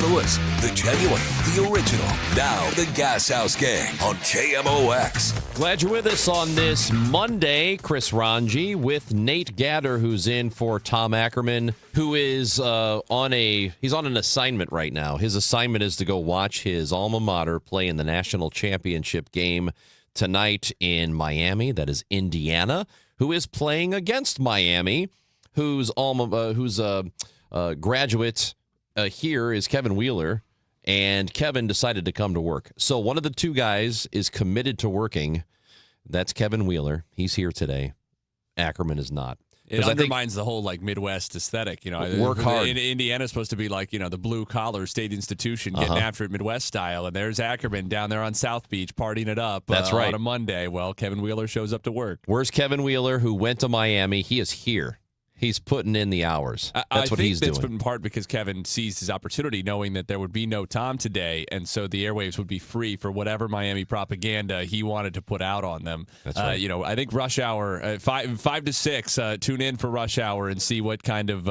Louis, the genuine, the original. Now the Gashouse Gang on KMOX. Glad you're with us on this Monday. Chris Ranji with Nate Gatter, who's in for Tom Ackerman, who is on an assignment right now. His assignment is to go watch his alma mater play in the national championship game tonight in Miami. That is Indiana, who is playing against Miami, whose graduate here is Kevin Wheeler, and Kevin decided to come to work. So one of the two guys is committed to working. That's Kevin Wheeler. He's here today. Ackerman is not. It undermines the whole Midwest aesthetic. Work hard. Indiana's supposed to be the blue collar state institution getting after it Midwest style. And there's Ackerman down there on South Beach partying it up. That's right. On a Monday. Well, Kevin Wheeler shows up to work. Where's Kevin Wheeler, who went to Miami? He is here. He's putting in the hours. That's what he's doing. I think that's in part because Kevin seized his opportunity, knowing that there would be no Tom today, and so the airwaves would be free for whatever Miami propaganda he wanted to put out on them. That's right. I think Rush Hour, 5 to 6, tune in for Rush Hour and see what kind of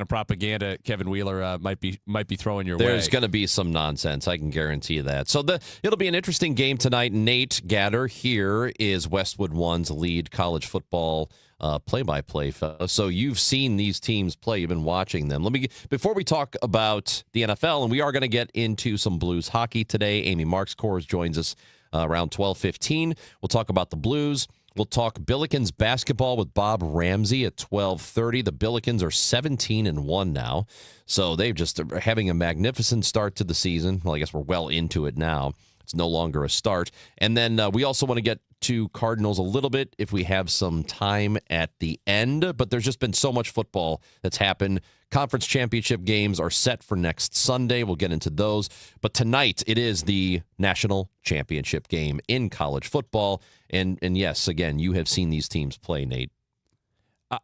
propaganda Kevin Wheeler might be throwing your way. There's going to be some nonsense. I can guarantee you that. So it'll be an interesting game tonight. Nate Gatter here is Westwood One's lead college football play-by-play fellow. So you've seen these teams play. You've been watching them. Before we talk about the NFL, and we are going to get into some Blues hockey today. Amy Marks-Kors joins us around 12:15. We'll talk about the Blues. We'll talk Billikens basketball with Bob Ramsey at 12:30. The Billikens are 17-1 now, so they've just are having a magnificent start to the season. Well, I guess we're well into it now. It's no longer a start. And then we also want to get to Cardinals a little bit if we have some time at the end. But there's just been so much football that's happened. Conference championship games are set for next Sunday. We'll get into those. But tonight, it is the national championship game in college football. And yes, again, you have seen these teams play, Nate.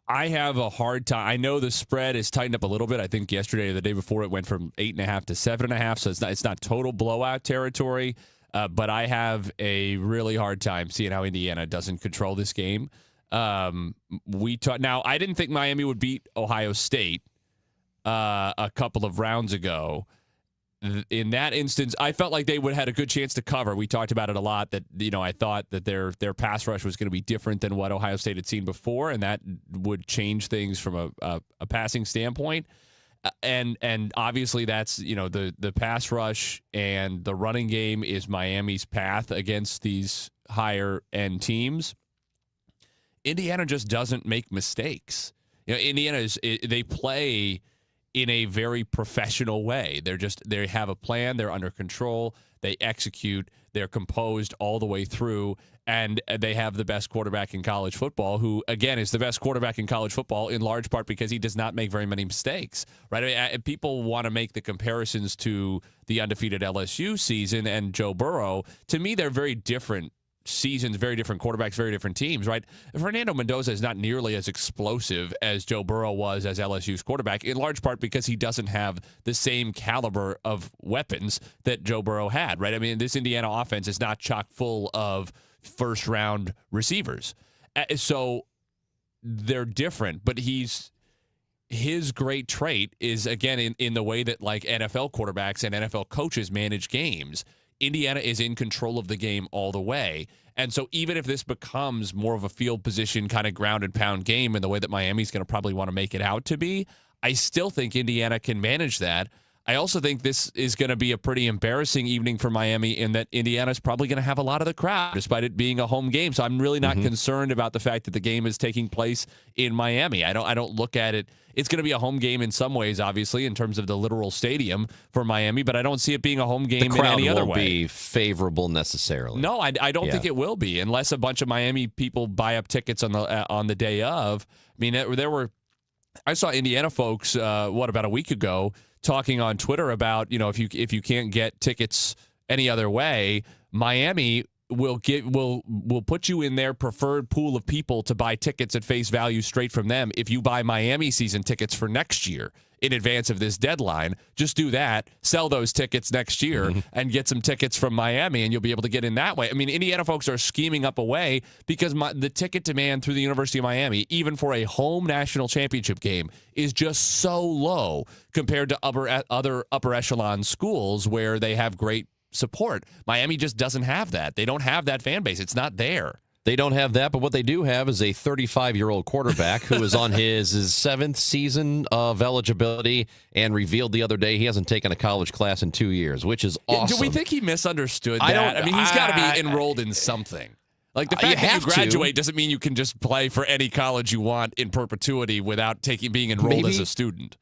I have a hard time. I know the spread is tightened up a little bit. I think yesterday or the day before it went from 8.5 to 7.5, so it's not total blowout territory. But I have a really hard time seeing how Indiana doesn't control this game. Now, I didn't think Miami would beat Ohio State a couple of rounds ago. In that instance, I felt like they would have had a good chance to cover. We talked about it a lot, that I thought that their pass rush was going to be different than what Ohio State had seen before, and that would change things from a passing standpoint. And obviously that's, the pass rush and the running game is Miami's path against these higher end teams. Indiana just doesn't make mistakes. Indiana they play in a very professional way. They have a plan, they're under control, they execute, they're composed all the way through, and they have the best quarterback in college football, who, again, is the best quarterback in college football in large part because he does not make very many mistakes, right? I mean, people want to make the comparisons to the undefeated LSU season and Joe Burrow. To me, they're very different seasons, very different quarterbacks, very different teams, right? Fernando Mendoza is not nearly as explosive as Joe Burrow was as LSU's quarterback, in large part because he doesn't have the same caliber of weapons that Joe Burrow had, right? I mean, this Indiana offense is not chock full of first-round receivers. So they're different, but his great trait is, again, in the way that NFL quarterbacks and NFL coaches manage games. Indiana is in control of the game all the way. And so even if this becomes more of a field position kind of ground and pound game in the way that Miami's going to probably want to make it out to be, I still think Indiana can manage that. I also think this is going to be a pretty embarrassing evening for Miami in that Indiana's probably going to have a lot of the crowd, despite it being a home game. So I'm really not concerned about the fact that the game is taking place in Miami. I don't look at it. It's going to be a home game in some ways, obviously, in terms of the literal stadium for Miami, but I don't see it being a home game in any other way. The crowd won't be favorable necessarily. No, I don't think it will be, unless a bunch of Miami people buy up tickets on the day of. I mean, I saw Indiana folks, about a week ago, talking on Twitter about, if you can't get tickets any other way, Miami will put you in their preferred pool of people to buy tickets at face value straight from them if you buy Miami season tickets for next year in advance of this deadline. Just do that, sell those tickets next year, and get some tickets from Miami, and you'll be able to get in that way. I mean, Indiana folks are scheming up a way because the ticket demand through the University of Miami, even for a home national championship game, is just so low compared to other upper echelon schools where they have great support. Miami just doesn't have that. They don't have that fan base. It's not there. They don't have that, but what they do have is a 35-year-old quarterback who is on his seventh season of eligibility and revealed the other day he hasn't taken a college class in 2 years, which is awesome. Do we think he misunderstood that? I mean, he's got to be enrolled in something. Like, the fact that you graduate doesn't mean you can just play for any college you want in perpetuity without being enrolled as a student.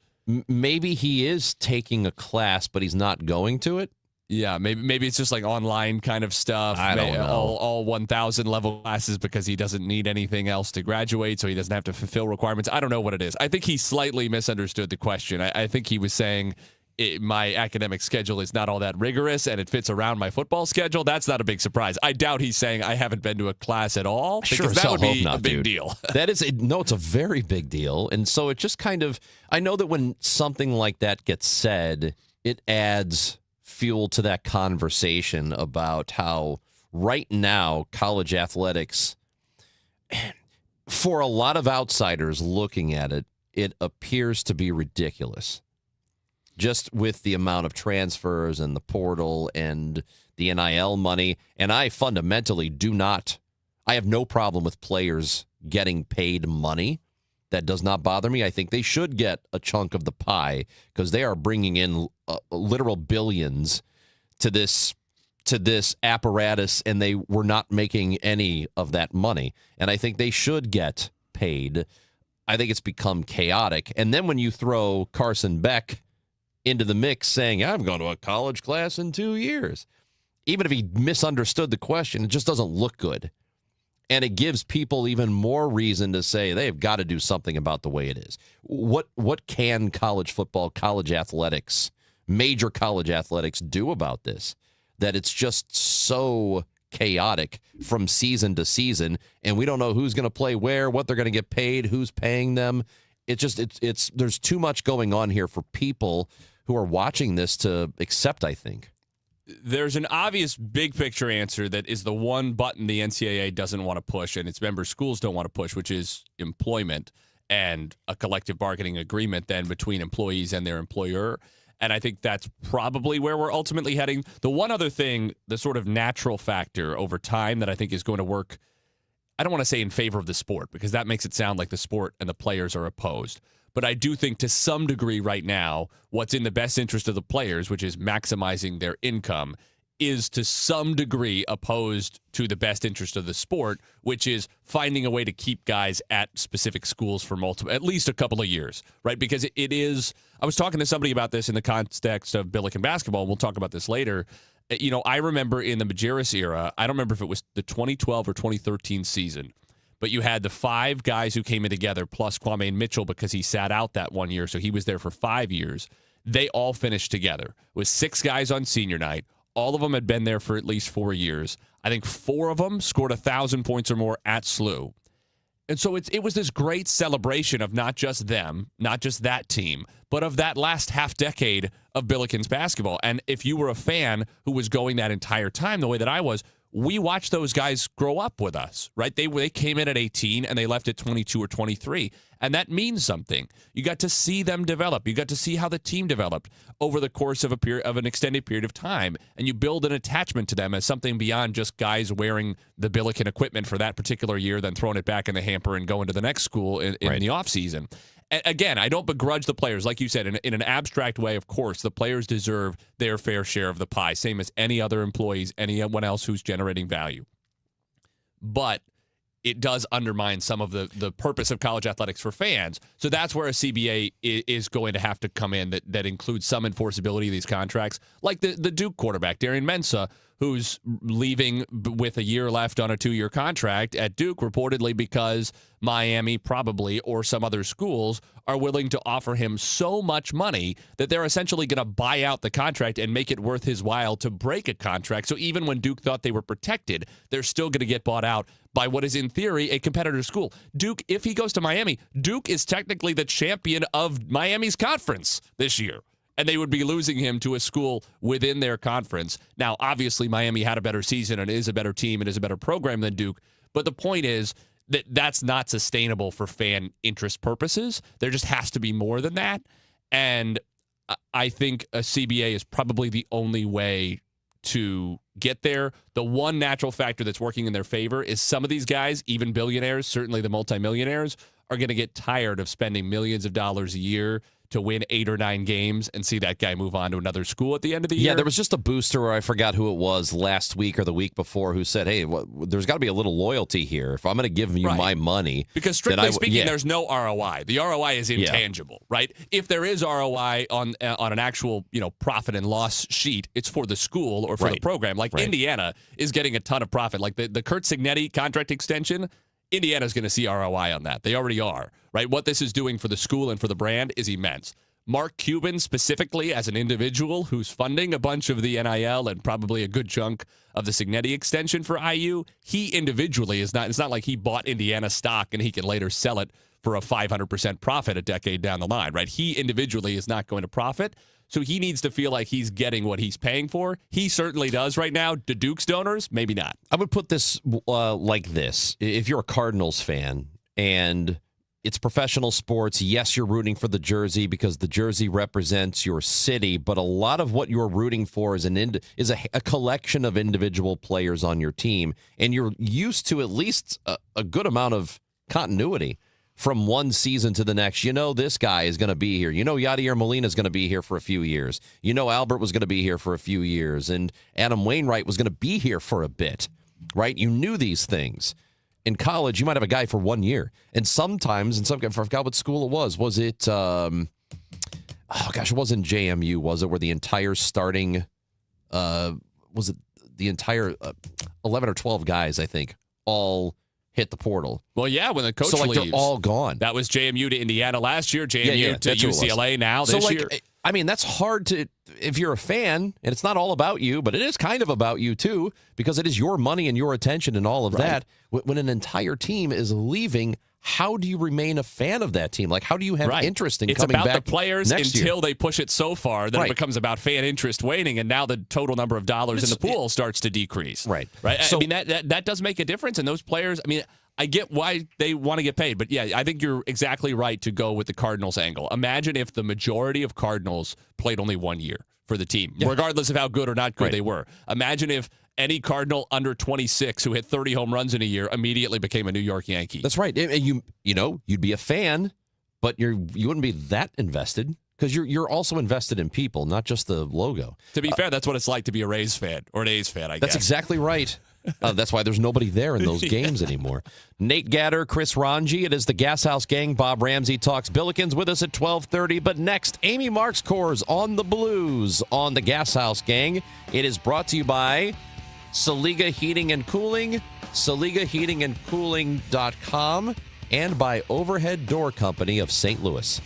Maybe he is taking a class, but he's not going to it. Yeah, maybe it's just like online kind of stuff. I don't know. All 1,000 level classes because he doesn't need anything else to graduate, so he doesn't have to fulfill requirements. I don't know what it is. I think he slightly misunderstood the question. I think he was saying my academic schedule is not all that rigorous and it fits around my football schedule. That's not a big surprise. I doubt he's saying I haven't been to a class at all, because that would be a big deal. It's a very big deal. And so it just kind of, I know that when something like that gets said, it adds fuel to that conversation about how right now college athletics, for a lot of outsiders looking at it, it appears to be ridiculous. Just with the amount of transfers and the portal and the NIL money. And I fundamentally I have no problem with players getting paid money. That does not bother me. I think they should get a chunk of the pie because they are bringing in literal billions to this apparatus, and they were not making any of that money. And I think they should get paid. I think it's become chaotic. And then when you throw Carson Beck into the mix saying, I've gone to a college class in 2 years, even if he misunderstood the question, it just doesn't look good. And it gives people even more reason to say they've got to do something about the way it is. What can college football, college athletics, major college athletics do about this? That it's just so chaotic from season to season, and we don't know who's going to play where, what they're going to get paid, who's paying them. It's there's too much going on here for people who are watching this to accept, I think. There's an obvious big picture answer that is the one button the NCAA doesn't want to push and its member schools don't want to push, which is employment and a collective bargaining agreement then between employees and their employer. And I think that's probably where we're ultimately heading. The one other thing, the sort of natural factor over time that I think is going to work, I don't want to say in favor of the sport because that makes it sound like the sport and the players are opposed. But I do think to some degree right now, what's in the best interest of the players, which is maximizing their income, is to some degree opposed to the best interest of the sport, which is finding a way to keep guys at specific schools for at least a couple of years, right? Because it is, I was talking to somebody about this in the context of Billiken basketball, and we'll talk about this later. You know, I remember in the Majerus era, I don't remember if it was the 2012 or 2013 season, but you had the 5 guys who came in together plus Kwame Mitchell because he sat out that 1 year, so he was there for 5 years. They all finished together. It was 6 guys on senior night. All of them had been there for at least 4 years. I think 4 of them scored 1,000 points or more at SLU. And so it was this great celebration of not just them, not just that team, but of that last half decade of Billikens basketball. And if you were a fan who was going that entire time the way that I was, we watched those guys grow up with us, right? They came in at 18 and they left at 22 or 23. And that means something. You got to see them develop. You got to see how the team developed over the course of an extended period of time. And you build an attachment to them as something beyond just guys wearing the Billiken equipment for that particular year, then throwing it back in the hamper and going to the next school in the offseason. Again, I don't begrudge the players. Like you said, in an abstract way, of course, the players deserve their fair share of the pie, same as any other employees, anyone else who's generating value. But it does undermine some of the purpose of college athletics for fans. So that's where a CBA is going to have to come in that includes some enforceability of these contracts, like the Duke quarterback, Darian Mensah, who's leaving with a year left on a 2-year contract at Duke, reportedly because Miami probably or some other schools are willing to offer him so much money that they're essentially going to buy out the contract and make it worth his while to break a contract. So even when Duke thought they were protected, they're still going to get bought out by what is in theory a competitor school. Duke, if he goes to Miami, Duke is technically the champion of Miami's conference this year. And they would be losing him to a school within their conference. Now, obviously, Miami had a better season and is a better team and is a better program than Duke. But the point is that that's not sustainable for fan interest purposes. There just has to be more than that. And I think a CBA is probably the only way to get there. The one natural factor that's working in their favor is some of these guys, even billionaires, certainly the multimillionaires, are going to get tired of spending millions of dollars a year to win 8 or 9 games and see that guy move on to another school at the end of the year. Yeah, there was just a booster, or I forgot who it was last week or the week before, who said, hey, there's got to be a little loyalty here. If I'm going to give you my money. Because strictly speaking, there's no ROI. The ROI is intangible, right? If there is ROI on an actual profit and loss sheet, it's for the school or for the program. Like Indiana is getting a ton of profit. Like the Kurt Cignetti contract extension, Indiana's going to see ROI on that. They already are, right? What this is doing for the school and for the brand is immense. Mark Cuban specifically as an individual who's funding a bunch of the NIL and probably a good chunk of the Cignetti extension for IU, he individually is not, it's not like he bought Indiana stock and he can later sell it for a 500% profit a decade down the line, right? He individually is not going to profit. So he needs to feel like he's getting what he's paying for. He certainly does right now. To Duke's donors, maybe not. I would put this like this. If you're a Cardinals fan and it's professional sports, yes, you're rooting for the jersey because the jersey represents your city, but a lot of what you're rooting for is a collection of individual players on your team, and you're used to at least a good amount of continuity from one season to the next. This guy is going to be here. Yadier Molina is going to be here for a few years. Albert was going to be here for a few years. And Adam Wainwright was going to be here for a bit, right? You knew these things. In college, you might have a guy for 1 year. And sometimes, I forgot what school it was. Was it, it wasn't JMU, was it? Where the entire starting, was it the entire 11 or 12 guys, I think, all hit the portal. Well, yeah, when the coach leaves. They're all gone. That was JMU to Indiana last year, JMU to UCLA now this year. I mean, that's hard to, if you're a fan, and it's not all about you, but it is kind of about you too, because it is your money and your attention and all of that. When an entire team is leaving, how do you remain a fan of that team? Like, how do you have interest in coming back? It's about the players until year? They push it so far that it becomes about fan interest waning, and now the total number of dollars in the pool starts to decrease. Right. So, I mean, that does make a difference, and those players, I mean, I get why they want to get paid, but yeah, I think you're exactly right to go with the Cardinals angle. Imagine if the majority of Cardinals played only 1 year for the team, regardless of how good or not good they were. Imagine if any Cardinal under 26 who hit 30 home runs in a year immediately became a New York Yankee. That's right. And you'd be a fan, but you wouldn't be that invested because you're also invested in people, not just the logo. To be fair, that's what it's like to be a Rays fan or an A's fan, I guess. That's exactly right. That's why there's nobody there in those games anymore. Nate Gatter, Chris Ranji. It is the Gashouse Gang. Bob Ramsey talks Billikens with us at 12:30. But next, Amy Markscore's on the Blues on the Gashouse Gang. It is brought to you by Saliga Heating and Cooling, SaligaHeatingandCooling.com, and by Overhead Door Company of St. Louis.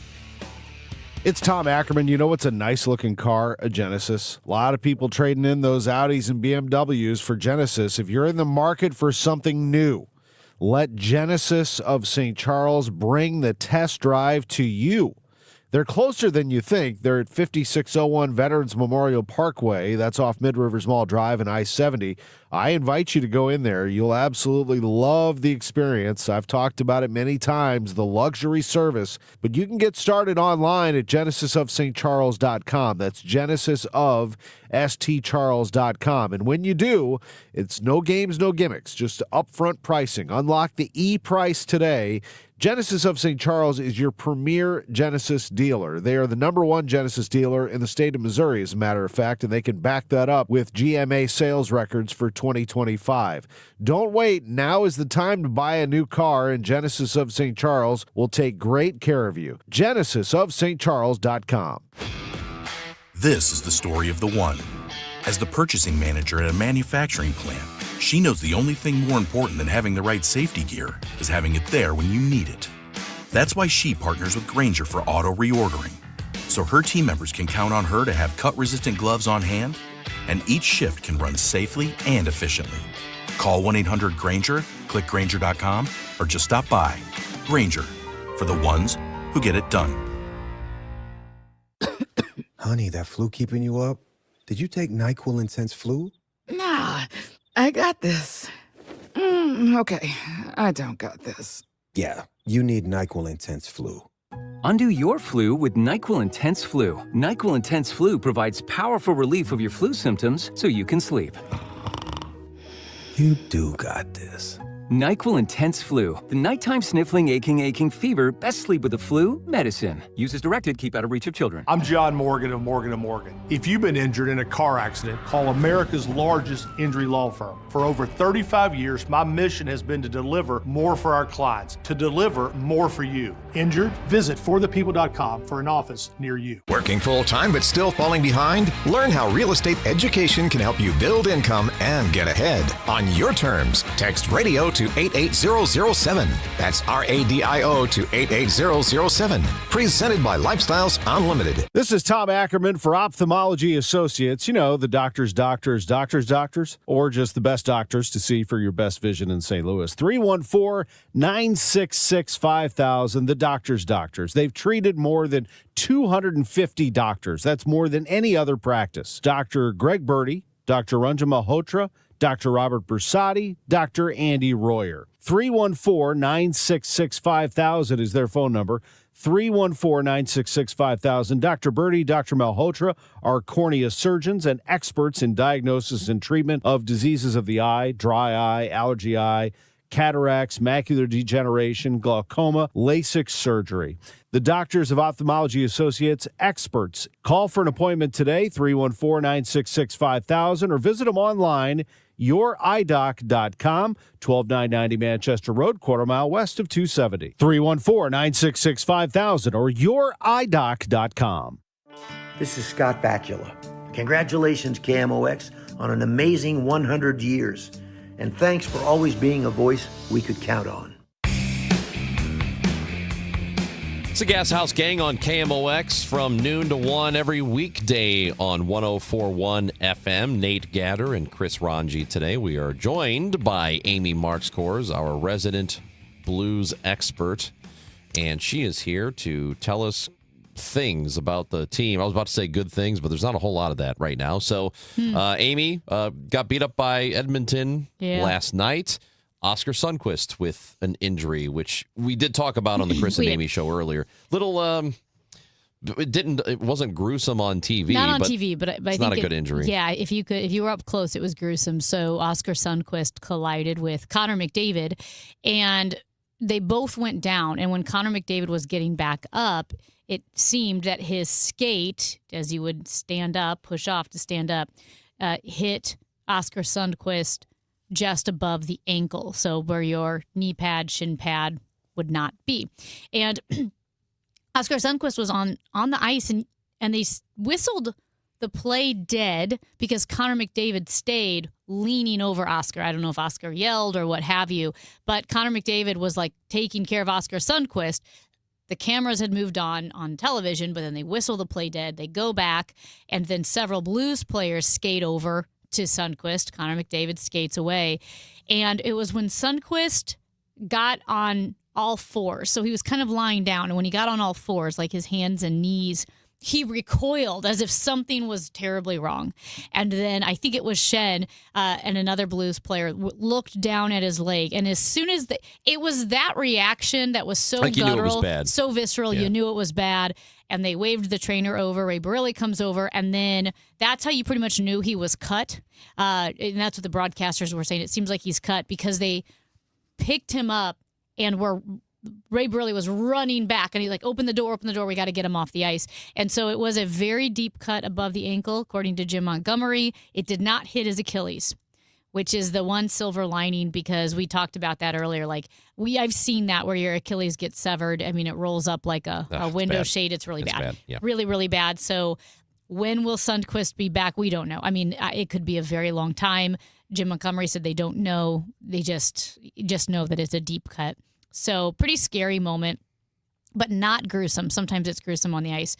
It's Tom Ackerman. You know what's a nice-looking car? A Genesis. A lot of people trading in those Audis and BMWs for Genesis. If you're in the market for something new, let Genesis of St. Charles bring the test drive to you. They're closer than you think. They're at 5601 Veterans Memorial Parkway. That's off Mid-Rivers Mall Drive and I-70. I invite you to go in there. You'll absolutely love the experience. I've talked about it many times, the luxury service. But you can get started online at genesisofstcharles.com. That's genesisofstcharles.com. And when you do, it's no games, no gimmicks, just upfront pricing. Unlock the E-price today. Genesis of St. Charles is your premier Genesis dealer. They are the #1 Genesis dealer in the state of Missouri, as a matter of fact, and they can back that up with GMA sales records for 2025. Don't wait. Now is the time to buy a new car, and Genesis of St. Charles will take great care of you. GenesisofStCharles.com. This is the story of the one. As the purchasing manager at a manufacturing plant, she knows the only thing more important than having the right safety gear is having it there when you need it. That's why she partners with Grainger for auto reordering, so her team members can count on her to have cut-resistant gloves on hand, and each shift can run safely and efficiently. Call 1-800-GRAINGER, click Grainger.com, or just stop by. Grainger, for the ones who get it done. Honey, that flu keeping you up? Did you take NyQuil Intense Flu? Nah, I got this. Okay, I don't got this. Yeah, you need NyQuil Intense Flu. Undo your flu with NyQuil Intense Flu. NyQuil Intense Flu provides powerful relief of your flu symptoms so you can sleep. You do got this. NyQuil Intense Flu. The nighttime sniffling, aching fever. Best sleep with the flu medicine. Use as directed. Keep out of reach of children. I'm John Morgan of Morgan & Morgan. If you've been injured in a car accident, call America's largest injury law firm. For over 35 years, my mission has been to deliver more for our clients, to deliver more for you. Injured? Visit forthepeople.com for an office near you. Working full-time but still falling behind? Learn how real estate education can help you build income and get ahead on your terms. Text radio to 88007. That's RADIO to 88007. Presented by Lifestyles Unlimited. This is Tom Ackerman for Ophthalmology Associates. You know, the doctors, or just the best doctors to see for your best vision in St. Louis. 314-966-5000. The doctors. They've treated more than 250 doctors. That's more than any other practice. Dr. Greg Birdie, Dr. Ranjan Malhotra, Dr. Robert Bersati, Dr. Andy Royer. 314-966-5000 is their phone number. 314-966-5000. Dr. Birdie, Dr. Malhotra are cornea surgeons and experts in diagnosis and treatment of diseases of the eye, dry eye, allergy eye, cataracts, macular degeneration, glaucoma, LASIK surgery. The Doctors of Ophthalmology Associates, experts. Call for an appointment today, 314-966-5000, or visit them online, youridoc.com, 12990 Manchester Road, quarter mile west of 270. 314-966-5000 or youridoc.com. This is Scott Bakula. Congratulations, KMOX, on an amazing 100 years. And thanks for always being a voice we could count on. It's the Gashouse Gang on KMOX from noon to 1 every weekday on 104.1 FM. Nate Gatter and Chris Ranji today. We are joined by Amy Marks-Kors, our resident blues expert, and she is here to tell us things about the team. I was about to say good things, but there's not a whole lot of that right now. So, Amy got beat up by Edmonton last night. Oscar Sundqvist with an injury, which we did talk about on the Chris and Amy show earlier. It wasn't gruesome on TV. Not on TV, but I it's think not a good injury. Yeah, if you were up close, it was gruesome. So Oscar Sundqvist collided with Connor McDavid, and they both went down. And when Connor McDavid was getting back up, it seemed that his skate, as you would stand up, push off to stand up, hit Oscar Sundqvist just above the ankle, so where your knee pad, shin pad would not be. And Oscar Sundqvist was on the ice, and they whistled the play dead because Connor McDavid stayed leaning over Oscar. I don't know if Oscar yelled or what have you, but Connor McDavid was like taking care of Oscar Sundqvist. The cameras had moved on television, but then they whistle the play dead. They go back, and then several Blues players skate over to Sundqvist. Connor McDavid skates away. And it was when Sundqvist got on all fours. So he was kind of lying down. And when he got on all fours, like his hands and knees, he recoiled as if something was terribly wrong. And then I think it was Shen and another Blues player looked down at his leg. And as soon as it was that reaction that was so guttural, so visceral, you knew it was bad. And they waved the trainer over. Ray Barilli comes over. And then that's how you pretty much knew he was cut. And that's what the broadcasters were saying. It seems like he's cut because they picked him up and were Ray Burley was running back, and he's like, open the door, we got to get him off the ice. And so it was a very deep cut above the ankle, according to Jim Montgomery. It did not hit his Achilles, which is the one silver lining, because we talked about that earlier. Like, I've seen that where your Achilles gets severed. I mean, it rolls up like a window shade. It's really bad. Yeah. Really, really bad. So when will Sundqvist be back? We don't know. I mean, it could be a very long time. Jim Montgomery said they don't know. They just know that it's a deep cut. So pretty scary moment, but not gruesome. Sometimes it's gruesome on the ice.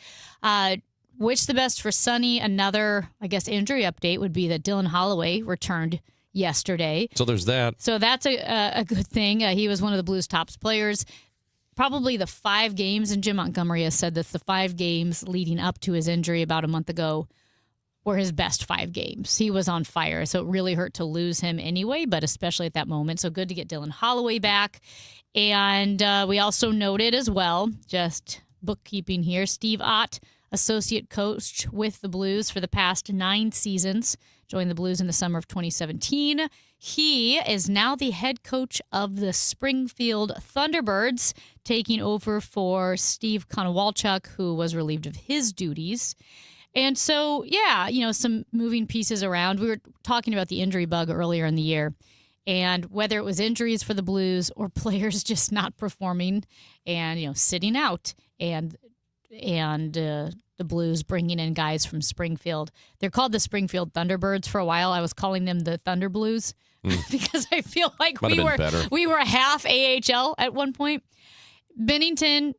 Which the best for Sonny? Another, I guess, injury update would be that Dylan Holloway returned yesterday. So there's that. So that's a good thing. He was one of the Blues' top players. Probably the 5 games, and Jim Montgomery has said that the 5 games leading up to his injury about a month ago were his best 5 games. He was on fire, so it really hurt to lose him anyway, but especially at that moment. So good to get Dylan Holloway back. And we also noted as well, just bookkeeping here, Steve Ott, associate coach with the Blues for the past 9 seasons, joined the Blues in the summer of 2017. He is now the head coach of the Springfield Thunderbirds, taking over for Steve Konowalchuk, who was relieved of his duties. And so, yeah, some moving pieces around. We were talking about the injury bug earlier in the year, and whether it was injuries for the Blues or players just not performing and, sitting out, and the Blues bringing in guys from Springfield. They're called the Springfield Thunderbirds for a while. I was calling them the Thunder Blues because I feel like we were half AHL at one point. Bennington,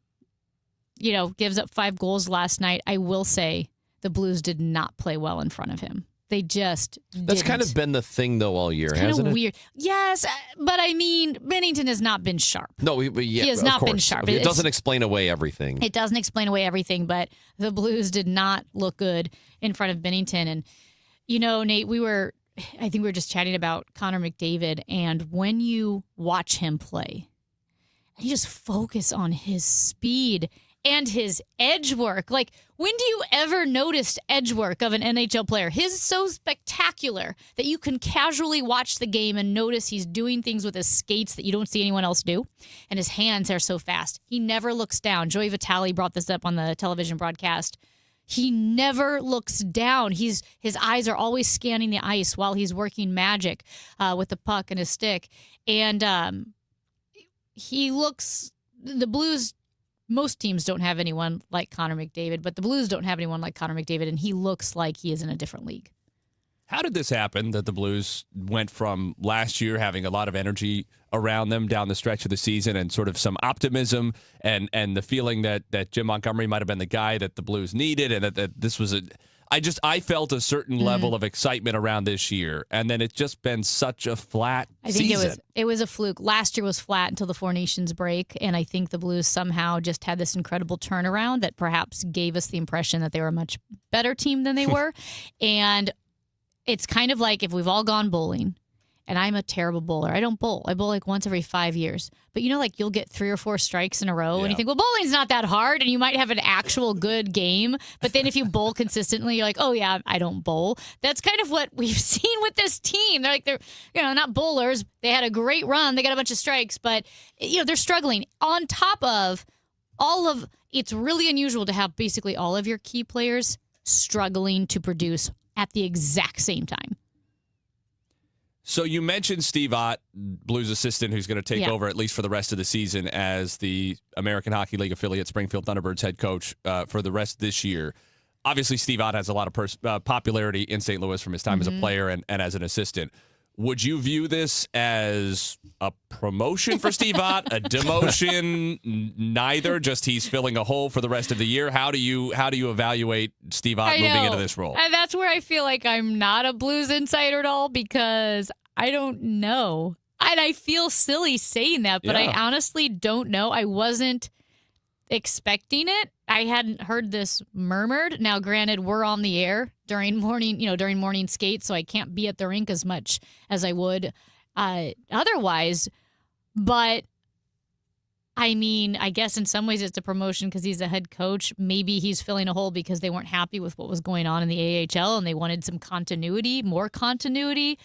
gives up 5 goals last night. I will say the Blues did not play well in front of him. They just That's kind of been the thing, though, all year, hasn't it? Weird. Yes, but I mean, Bennington has not been sharp. No, he has not been sharp. It doesn't explain away everything. It doesn't explain away everything, but the Blues did not look good in front of Bennington. And, Nate, I think we were just chatting about Connor McDavid, and when you watch him play, you just focus on his speed and his edge work. Like, when do you ever notice edge work of an NHL player? His is so spectacular that you can casually watch the game and notice he's doing things with his skates that you don't see anyone else do. And his hands are so fast. He never looks down. Joey Vitale brought this up on the television broadcast. He never looks down. His eyes are always scanning the ice while he's working magic with the puck and his stick. And the Blues, most teams don't have anyone like Connor McDavid, but the Blues don't have anyone like Connor McDavid, and he looks like he is in a different league. How did this happen that the Blues went from last year having a lot of energy around them down the stretch of the season and sort of some optimism and the feeling that Jim Montgomery might have been the guy that the Blues needed, and that this was I felt a certain level of excitement around this year, and then it's just been such a flat season. I think it was a fluke. Last year was flat until the Four Nations break, and I think the Blues somehow just had this incredible turnaround that perhaps gave us the impression that they were a much better team than they were. And it's kind of like if we've all gone bowling, and I'm a terrible bowler. I don't bowl. I bowl like once every 5 years. But like you'll get 3 or 4 strikes in a row, and you think, well, bowling's not that hard, and you might have an actual good game. But then if you bowl consistently, you're like, oh yeah, I don't bowl. That's kind of what we've seen with this team. They're not bowlers. They had a great run. They got a bunch of strikes, but they're struggling. On top of it's really unusual to have basically all of your key players struggling to produce at the exact same time. So you mentioned Steve Ott, Blues assistant, who's going to take over at least for the rest of the season as the American Hockey League affiliate Springfield Thunderbirds head coach for the rest of this year. Obviously, Steve Ott has a lot of popularity in St. Louis from his time as a player and as an assistant. Would you view this as a promotion for Steve Ott, a demotion, neither? Just he's filling a hole for the rest of the year. How do you evaluate Steve Ott moving into this role? And that's where I feel like I'm not a Blues insider at all, because I don't know. And I feel silly saying that, but I honestly don't know. I wasn't expecting it. I hadn't heard this murmured. Now, granted, we're on the air during morning skates, so I can't be at the rink as much as I would otherwise. But I mean, I guess in some ways it's a promotion because he's a head coach. Maybe he's filling a hole because they weren't happy with what was going on in the AHL and they wanted some continuity, more continuity.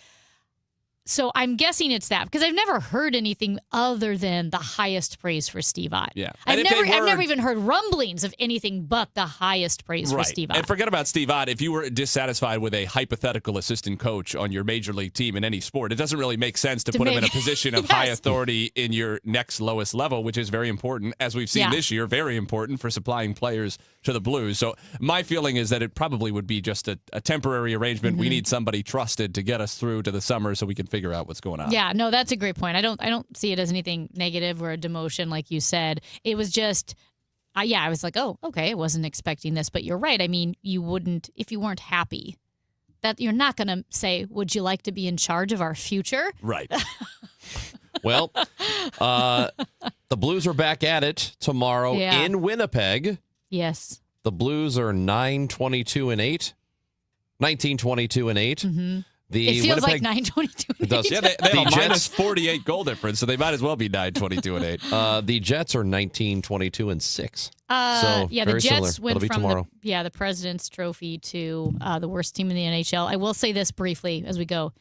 So I'm guessing it's that because I've never heard anything other than the highest praise for Steve Ott. Yeah. I've never even heard rumblings of anything but the highest praise for Steve Ott. And forget about Steve Ott. If you were dissatisfied with a hypothetical assistant coach on your major league team in any sport, it doesn't really make sense to put him in a position of high authority in your next lowest level, which is very important, as we've seen this year, very important for supplying players to the Blues. So my feeling is that it probably would be just a temporary arrangement. We need somebody trusted to get us through to the summer so we can figure out what's going on. Yeah, no, that's a great point. I don't see it as anything negative or a demotion like you said. It was just, I was like, oh, okay, I wasn't expecting this. But you're right. I mean, you wouldn't, if you weren't happy, that you're not going to say, would you like to be in charge of our future? Right. Well, the Blues are back at it tomorrow in Winnipeg. Yes. The Blues are 19-22-8. Mm-hmm. It feels Winnipeg, like 9-22. It does. Yeah, they have a minus 48 goal difference, so they might as well be 9-22-8. The Jets are 19-22-6. So the very Jets similar. went It'll be from tomorrow. the President's Trophy to the worst team in the NHL. I will say this briefly as we go.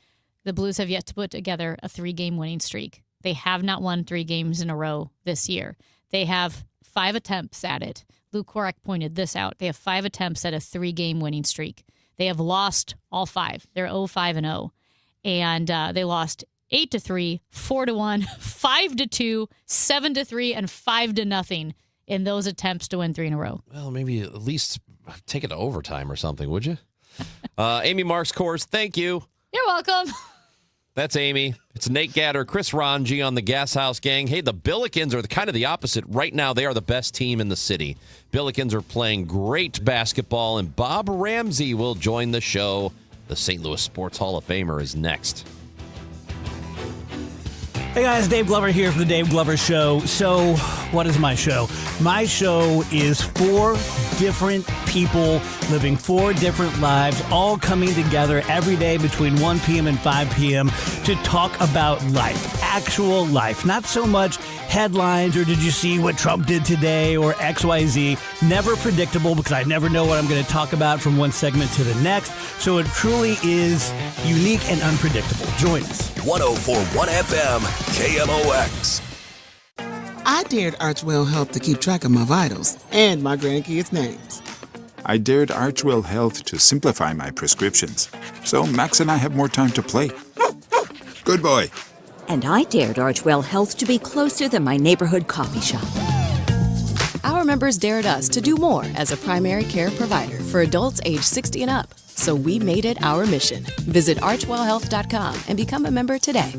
The Blues have yet to put together a 3-game winning streak. They have not won 3 games in a row this year. They have 5 attempts at it. Luke Korak pointed this out. They have 5 attempts at a 3-game winning streak. They have lost all 5. They're 0-5-0. And they lost 8-3, 4-1, 5-2, 7-3, and 5-0 in those attempts to win 3 in a row. Well, maybe at least take it to overtime or something, would you? Amy Marks Course, thank you. You're welcome. That's Amy. It's Nate Gatter, Chris Ranji on the Gashouse Gang. Hey, the Billikens are kind of the opposite. Right now, they are the best team in the city. Billikens are playing great basketball, and Bob Ramsey will join the show. The St. Louis Sports Hall of Famer is next. Hey guys, Dave Glover here from the Dave Glover Show. So, what is my show? My show is 4 different people living 4 different lives, all coming together every day between 1 p.m. and 5 p.m. to talk about life, actual life. Not so much headlines or did you see what Trump did today or XYZ. Never predictable because I never know what I'm going to talk about from one segment to the next. So it truly is unique and unpredictable. Join us. 104.1 FM, KMOX. I dared Archwell Health to keep track of my vitals and my grandkids' names. I dared Archwell Health to simplify my prescriptions, so Max and I have more time to play. Good boy. And I dared Archwell Health to be closer than my neighborhood coffee shop. Our members dared us to do more as a primary care provider for adults age 60 and up. So we made it our mission. Visit archwellhealth.com and become a member today.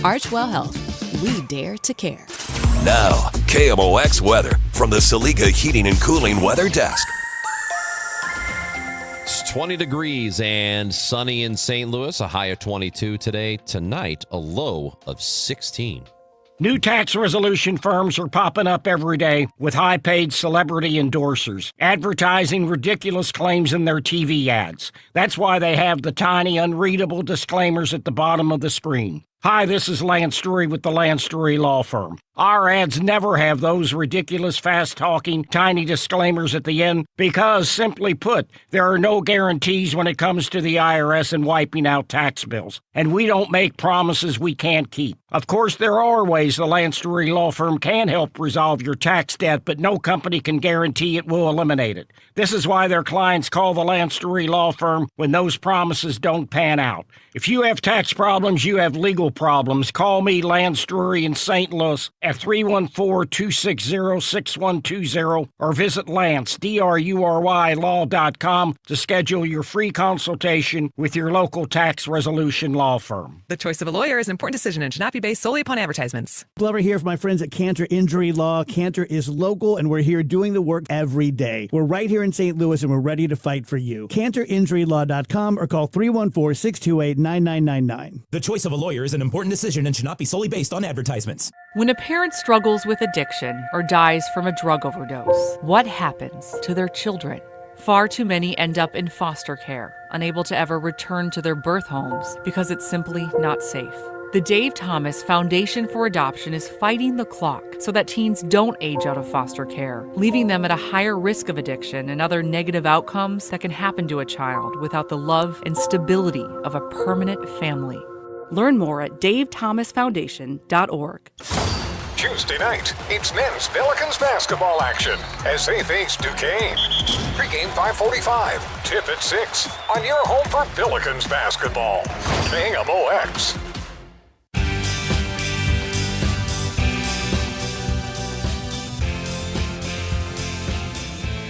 Archwell Health. We dare to care. Now, KMOX weather from the Saliga Heating and Cooling Weather Desk. It's 20 degrees and sunny in St. Louis, a high of 22 today. Tonight, a low of 16. New tax resolution firms are popping up every day with high-paid celebrity endorsers, advertising ridiculous claims in their TV ads. That's why they have the tiny, unreadable disclaimers at the bottom of the screen. Hi, this is Lance Drury with the Lance Drury Law Firm. Our ads never have those ridiculous, fast-talking, tiny disclaimers at the end because, simply put, there are no guarantees when it comes to the IRS and wiping out tax bills. And we don't make promises we can't keep. Of course, there are ways the Lance Drury Law Firm can help resolve your tax debt, but no company can guarantee it will eliminate it. This is why their clients call the Lance Drury Law Firm when those promises don't pan out. If you have tax problems, you have legal problems. Call me, Lance Drury in St. Louis, at 314-260-6120 or visit Lance, D-R-U-R-Y, law.com to schedule your free consultation with your local tax resolution law firm. The choice of a lawyer is an important decision and should not be based solely upon advertisements. Glover here from my friends at Cantor Injury Law. Cantor is local, and we're here doing the work every day. We're right here in St. Louis, and we're ready to fight for you. CantorInjuryLaw.com or call 314-628-9999. The choice of a lawyer is an important decision and should not be solely based on advertisements. When a parent struggles with addiction or dies from a drug overdose, what happens to their children? Far too many end up in foster care, unable to ever return to their birth homes because it's simply not safe. The Dave Thomas Foundation for Adoption is fighting the clock so that teens don't age out of foster care, leaving them at a higher risk of addiction and other negative outcomes that can happen to a child without the love and stability of a permanent family. Learn more at davethomasfoundation.org. Tuesday night, it's men's Pelicans basketball action as they face Duquesne. Pre-game 5:45, tip at 6 on your home for Pelicans basketball. KMOX.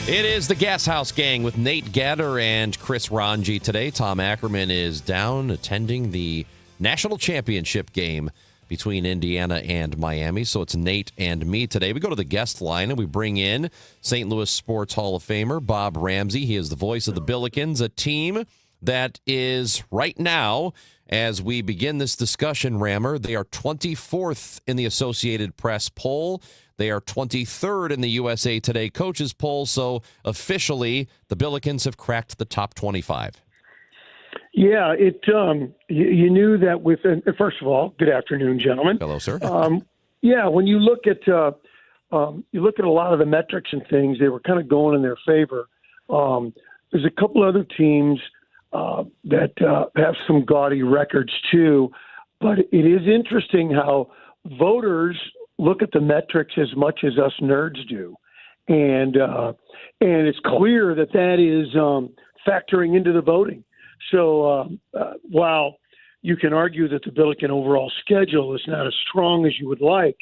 It is the Gashouse Gang with Nate Gatter and Chris Ranji today. Tom Ackerman is down attending the national championship game between Indiana and Miami. So it's Nate and me today. We go to the guest line and we bring in St. Louis Sports Hall of Famer Bob Ramsey. He is the voice of the Billikens, a team that is right now, as we begin this discussion, Rammer, they are 24th in the Associated Press poll. They are 23rd in the USA Today coaches poll. So officially, the Billikens have cracked the top 25. Yeah, you knew that with. First of all, good afternoon, gentlemen. Hello, sir. Yeah, when you look at a lot of the metrics and things, they were kind of going in their favor. There's a couple other teams that have some gaudy records too, but it is interesting how voters look at the metrics as much as us nerds do, and it's clear that is factoring into the voting. So while you can argue that the Billiken overall schedule is not as strong as you would like,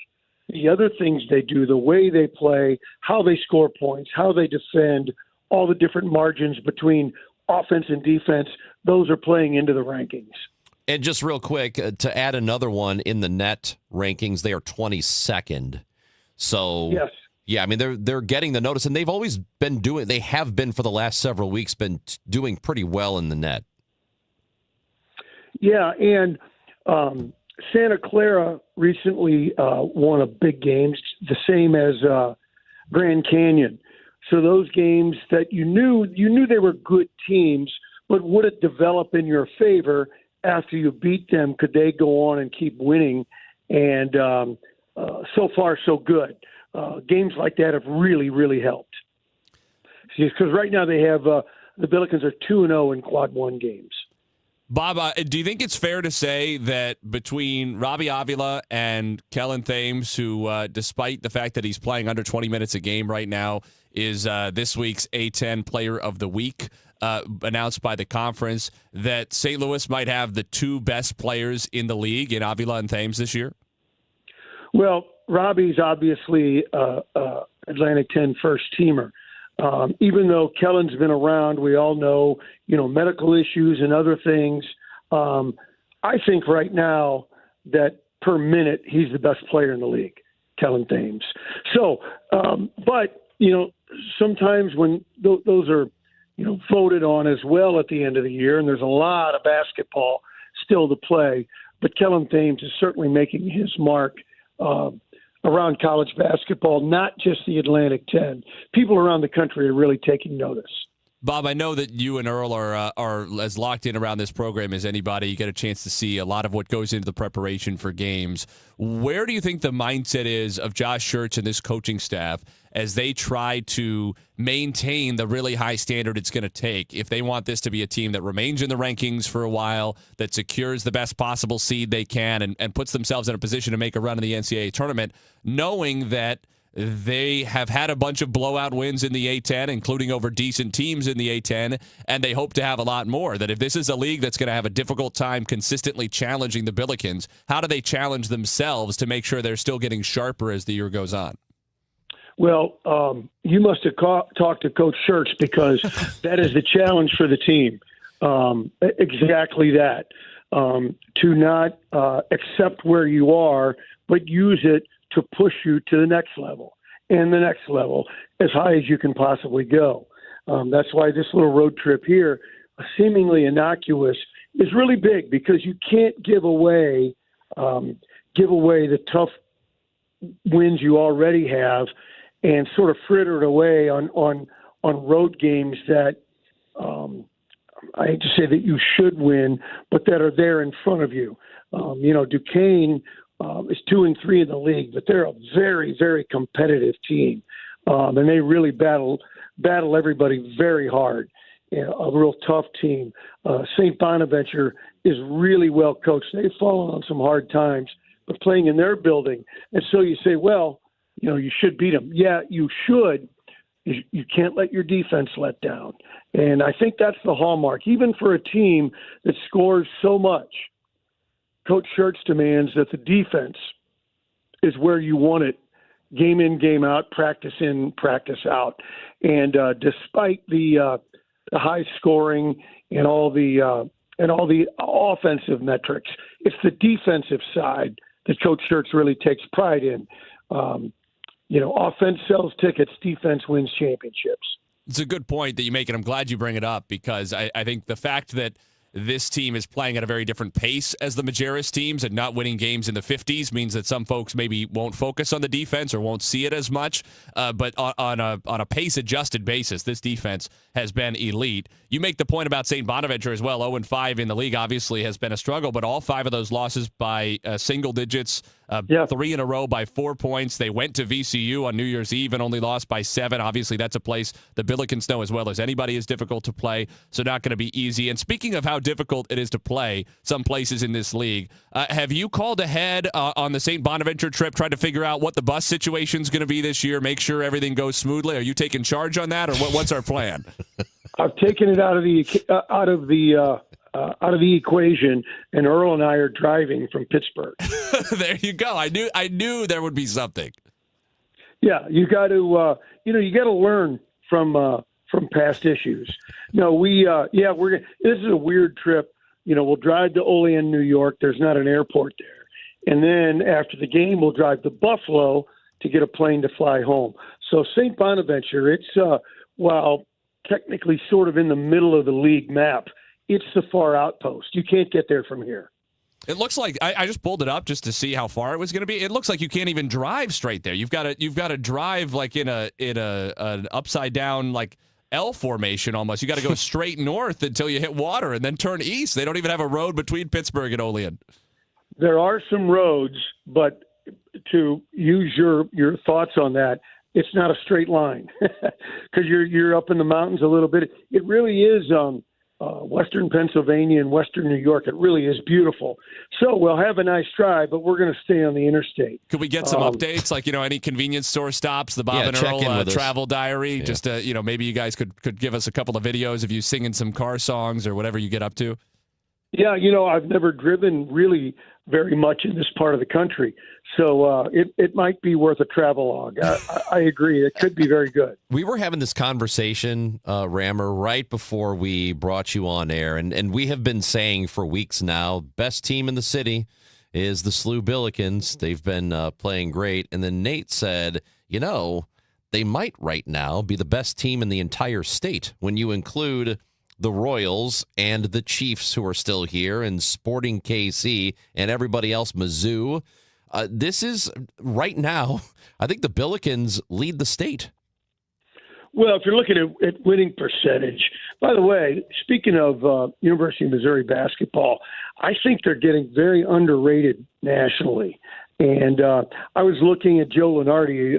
the other things they do, the way they play, how they score points, how they defend, all the different margins between offense and defense, those are playing into the rankings. And just real quick, to add another one in the net rankings, they are 22nd. So, yes. Yeah, I mean, they're getting the notice, and they've always been doing, they have been for the last several weeks, been doing pretty well in the net. Yeah, and Santa Clara recently won a big games, the same as Grand Canyon. So those games that you knew they were good teams, but would it develop in your favor after you beat them? Could they go on and keep winning? And so far, so good. Games like that have really, really helped. Because right now they have the Billikens are 2-0 in quad one games. Bob, do you think it's fair to say that between Robbie Avila and Kellen Thames, who, despite the fact that he's playing under 20 minutes a game right now, is this week's A10 Player of the Week, announced by the conference, that St. Louis might have the two best players in the league in Avila and Thames this year? Well, Robbie's obviously Atlantic 10 first teamer. Even though Kellen's been around, we all know, medical issues and other things. I think right now that per minute, he's the best player in the league, Kellen Thames. So, but, sometimes when those are, voted on as well at the end of the year, and there's a lot of basketball still to play, but Kellen Thames is certainly making his mark around college basketball, not just the Atlantic 10. People around the country are really taking notice. Bob, I know that you and Earl are as locked in around this program as anybody. You get a chance to see a lot of what goes into the preparation for games. Where do you think the mindset is of Josh Schertz and this coaching staff as they try to maintain the really high standard it's going to take if they want this to be a team that remains in the rankings for a while, that secures the best possible seed they can, and puts themselves in a position to make a run in the NCAA tournament, knowing that they have had a bunch of blowout wins in the A-10, including over decent teams in the A-10, and they hope to have a lot more. That if this is a league that's going to have a difficult time consistently challenging the Billikens, how do they challenge themselves to make sure they're still getting sharper as the year goes on? Well, you must have talked to Coach Schertz, because that is the challenge for the team. Exactly that. To not accept where you are, but use it to push you to the next level and the next level as high as you can possibly go. That's why this little road trip here, seemingly innocuous, is really big, because you can't give away the tough wins you already have and sort of fritter it away on road games that I hate to say that you should win, but that are there in front of you. Duquesne is 2-3 in the league, but they're a very, very competitive team, and they really battle everybody very hard. a real tough team. St. Bonaventure is really well coached. They've fallen on some hard times, but playing in their building. And so you say, well, you should beat them. Yeah, you should. You can't let your defense let down. And I think that's the hallmark. Even for a team that scores so much, Coach Schertz demands that the defense is where you want it, game in, game out, practice in, practice out. And despite the high scoring and all the offensive metrics, it's the defensive side that Coach Schertz really takes pride in. Offense sells tickets, defense wins championships. It's a good point that you make, and I'm glad you bring it up because I think the fact that this team is playing at a very different pace as the Majerus teams and not winning games in the 50s means that some folks maybe won't focus on the defense or won't see it as much. But on a pace-adjusted basis, this defense has been elite. You make the point about St. Bonaventure as well. 0-5 in the league obviously has been a struggle, but all 5 of those losses by single digits, 3 in a row by 4 points. They went to VCU on New Year's Eve and only lost by 7. Obviously, that's a place the Billikens know as well as anybody is difficult to play, so not going to be easy. And speaking of how difficult it is to play some places in this league, have you called ahead on the St. Bonaventure trip, tried to figure out what the bus situation is going to be this year, make sure everything goes smoothly? Are you taking charge on that, or what's our plan? I've taken it out of the equation, and Earl and I are driving from Pittsburgh. There you go. I knew there would be something. Yeah, you got to you got to learn from past issues. No, this is a weird trip. We'll drive to Olean, New York. There's not an airport there, and then after the game, we'll drive to Buffalo to get a plane to fly home. So St. Bonaventure, it's while technically sort of in the middle of the league map, it's the far outpost. You can't get there from here. It looks like I just pulled it up just to see how far it was going to be. It looks like you can't even drive straight there. You've got to drive like in an upside down like L formation almost. You got to go straight north until you hit water and then turn east. They don't even have a road between Pittsburgh and Olean. There are some roads, but to use your thoughts on that, it's not a straight line because you're up in the mountains a little bit. It really is western Pennsylvania and western New York. It really is beautiful. So we'll have a nice drive, but we're going to stay on the interstate. Could we get some updates, like any convenience store stops, the Bob and Earl travel diary? Yeah. Just maybe you guys could give us a couple of videos of you singing some car songs or whatever you get up to. Yeah, I've never driven really very much in this part of the country, so it might be worth a travelogue. I agree. It could be very good. We were having this conversation, Rammer, right before we brought you on air, and we have been saying for weeks now, best team in the city is the SLU Billikens. They've been playing great. And then Nate said, they might right now be the best team in the entire state when you include the Royals and the Chiefs, who are still here, and Sporting KC and everybody else, Mizzou. This is, right now, I think the Billikens lead the state. Well, if you're looking at winning percentage, by the way, speaking of University of Missouri basketball, I think they're getting very underrated nationally. And I was looking at Joe Lenardi,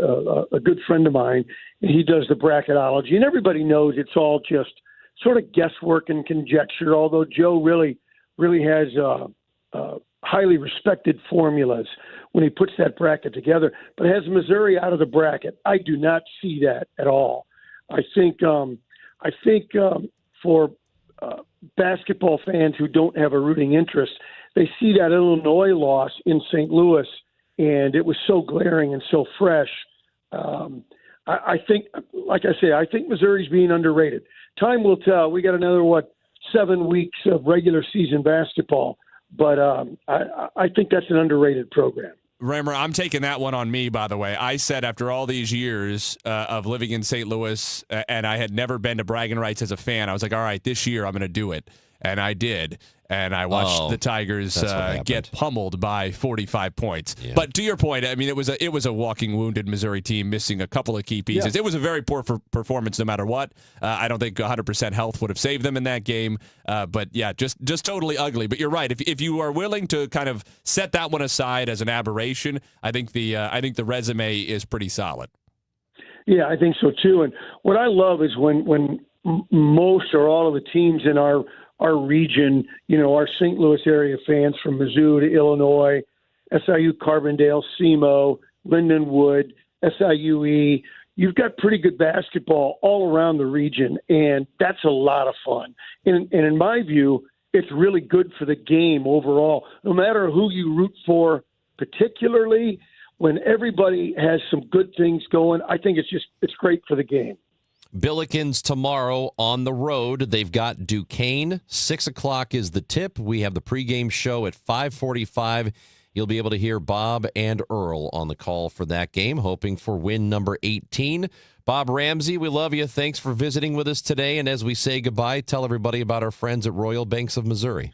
a good friend of mine, and he does the bracketology, and everybody knows it's all just sort of guesswork and conjecture, although Joe really has highly respected formulas when he puts that bracket together. But has Missouri out of the bracket? I do not see that at all. I think for basketball fans who don't have a rooting interest, they see that Illinois loss in St. Louis, and it was so glaring and so fresh. I think, like I say, I think Missouri's being underrated. Time will tell. We got another, 7 weeks of regular season basketball, but I think that's an underrated program. Rammer, I'm taking that one on me, by the way. I said after all these years of living in St. Louis, and I had never been to bragging rights as a fan, I was like, all right, this year I'm going to do it. And I did. And I watched the Tigers get pummeled by 45 points. Yeah. But to your point, I mean, it was a walking wounded Missouri team missing a couple of key pieces. Yeah. It was a very poor performance no matter what. I don't think 100% health would have saved them in that game. But yeah, just totally ugly. But you're right. If you are willing to kind of set that one aside as an aberration, I think the resume is pretty solid. Yeah, I think so too. And what I love is when most or all of the teams in our region, our St. Louis area fans from Mizzou to Illinois, SIU Carbondale, SEMO, Lindenwood, SIUE. You've got pretty good basketball all around the region, and that's a lot of fun. And in my view, it's really good for the game overall. No matter who you root for, particularly when everybody has some good things going, I think it's great for the game. Billikens tomorrow on the road. They've got Duquesne. 6 o'clock is the tip. We have the pregame show at 5:45. You'll be able to hear Bob and Earl on the call for that game, hoping for win number 18. Bob Ramsey, we love you. Thanks for visiting with us today. And as we say goodbye, tell everybody about our friends at Royal Banks of Missouri.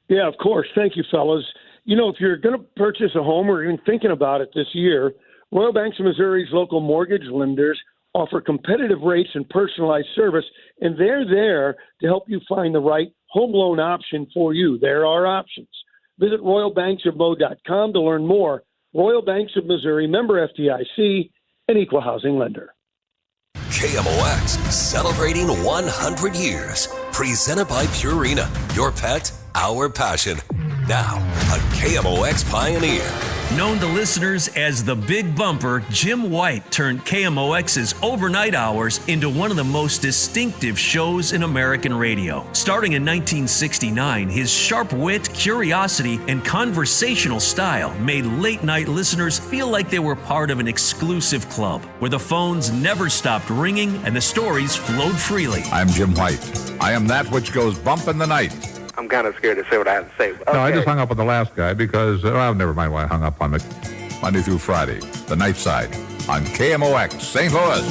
Yeah, of course. Thank you, fellas. If you're going to purchase a home or even thinking about it this year, Royal Banks of Missouri's local mortgage lenders offer competitive rates and personalized service, and they're there to help you find the right home loan option for you. There are options. Visit royalbanksofmo.com to learn more. Royal Banks of Missouri, member FDIC, an equal housing lender. KMOX, celebrating 100 years. Presented by Purina, your pet, our passion. Now, a KMOX pioneer. Known to listeners as the Big Bumper, Jim White turned KMOX's overnight hours into one of the most distinctive shows in American radio. Starting in 1969, his sharp wit, curiosity, and conversational style made late-night listeners feel like they were part of an exclusive club, where the phones never stopped ringing and the stories flowed freely. I'm Jim White. I am that which goes bump in the night. I'm kind of scared to say what I have to say. Okay. No, I just hung up on the last guy because, never mind why I hung up on it. Monday through Friday, the night side, on KMOX, St. Louis.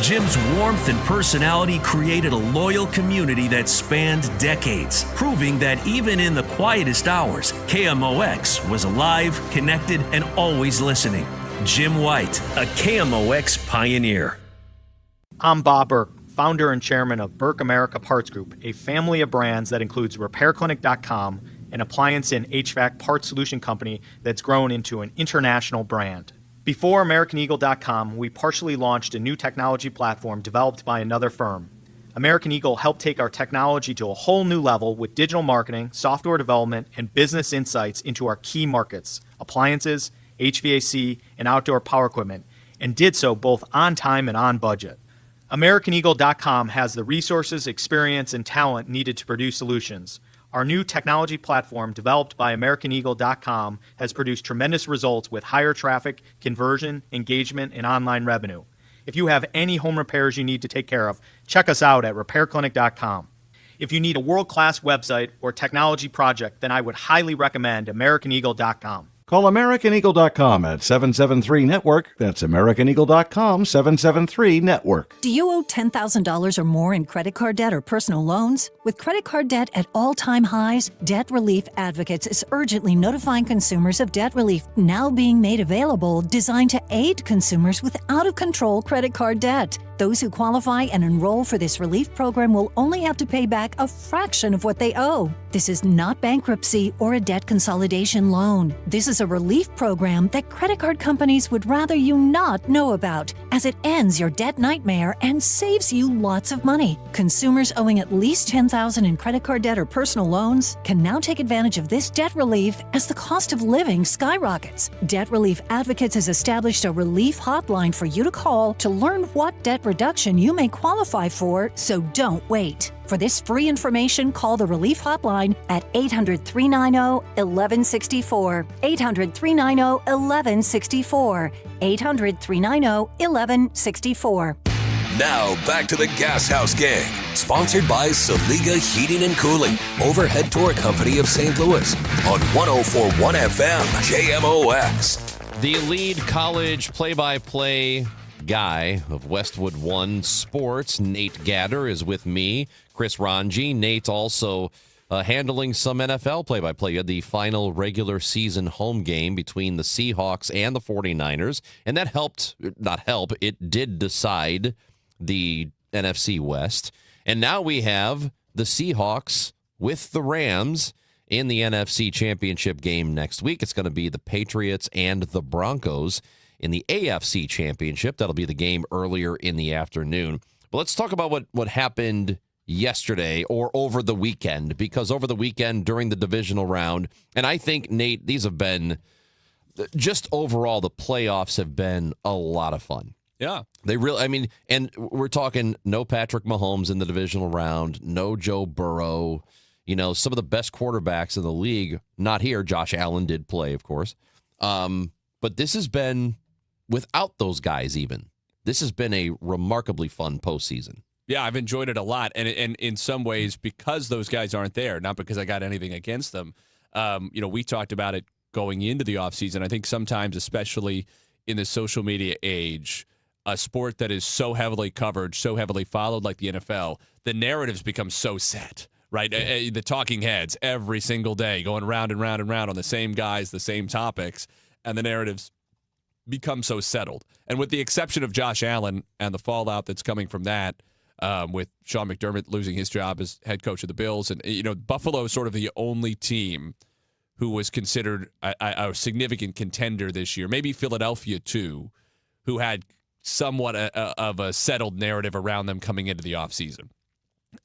Jim's warmth and personality created a loyal community that spanned decades, proving that even in the quietest hours, KMOX was alive, connected, and always listening. Jim White, a KMOX pioneer. I'm Bob Burke, founder and chairman of Burke America Parts Group, a family of brands that includes RepairClinic.com, an appliance and HVAC parts solution company that's grown into an international brand. Before AmericanEagle.com, we partially launched a new technology platform developed by another firm. American Eagle helped take our technology to a whole new level with digital marketing, software development, and business insights into our key markets, appliances, HVAC, and outdoor power equipment, and did so both on time and on budget. AmericanEagle.com has the resources, experience, and talent needed to produce solutions. Our new technology platform, developed by AmericanEagle.com, has produced tremendous results with higher traffic, conversion, engagement, and online revenue. If you have any home repairs you need to take care of, check us out at RepairClinic.com. If you need a world-class website or technology project, then I would highly recommend AmericanEagle.com. Call AmericanEagle.com at 773-NETWORK. That's AmericanEagle.com, 773-NETWORK. Do you owe $10,000 or more in credit card debt or personal loans? With credit card debt at all-time highs, Debt Relief Advocates is urgently notifying consumers of debt relief now being made available, designed to aid consumers with out-of-control credit card debt. Those who qualify and enroll for this relief program will only have to pay back a fraction of what they owe. This is not bankruptcy or a debt consolidation loan. This is a relief program that credit card companies would rather you not know about, as it ends your debt nightmare and saves you lots of money. Consumers owing at least $10,000 in credit card debt or personal loans can now take advantage of this debt relief as the cost of living skyrockets. Debt Relief Advocates has established a relief hotline for you to call to learn what debt reduction you may qualify for, so don't wait. For this free information, call the Relief Hotline at 800-390-1164. 800-390-1164. 800-390-1164. Now back to the Gashouse Gang, sponsored by Saliga Heating and Cooling, Overhead Door Company of St. Louis, on 104.1 FM, KMOX. The lead college play-by-play guy of Westwood One Sports, Nate Gatter, is with me. Chris Ranji. Nate's also handling some NFL play-by-play. You had the final regular season home game between the Seahawks and the 49ers, and that it did decide the NFC West. And now we have the Seahawks with the Rams in the NFC Championship game next week. It's going to be the Patriots and the Broncos in the AFC Championship. That'll be the game earlier in the afternoon. But let's talk about what happened yesterday or over the weekend, because over the weekend during the divisional round, and I think, Nate, these have been just overall, the playoffs have been a lot of fun. Yeah. They really, I mean, and we're talking no Patrick Mahomes in the divisional round, no Joe Burrow, some of the best quarterbacks in the league, not here. Josh Allen did play, of course. But this has been, without those guys even, this has been a remarkably fun postseason. Yeah, I've enjoyed it a lot. And in some ways, because those guys aren't there, not because I got anything against them, we talked about it going into the offseason. I think sometimes, especially in the social media age, a sport that is so heavily covered, so heavily followed like the NFL, the narratives become so set, right? The talking heads every single day going round and round and round on the same guys, the same topics, and the narratives become so settled. And with the exception of Josh Allen and the fallout that's coming from that, with Sean McDermott losing his job as head coach of the Bills, and Buffalo is sort of the only team who was considered a significant contender this year. Maybe Philadelphia too, who had somewhat of a settled narrative around them coming into the offseason.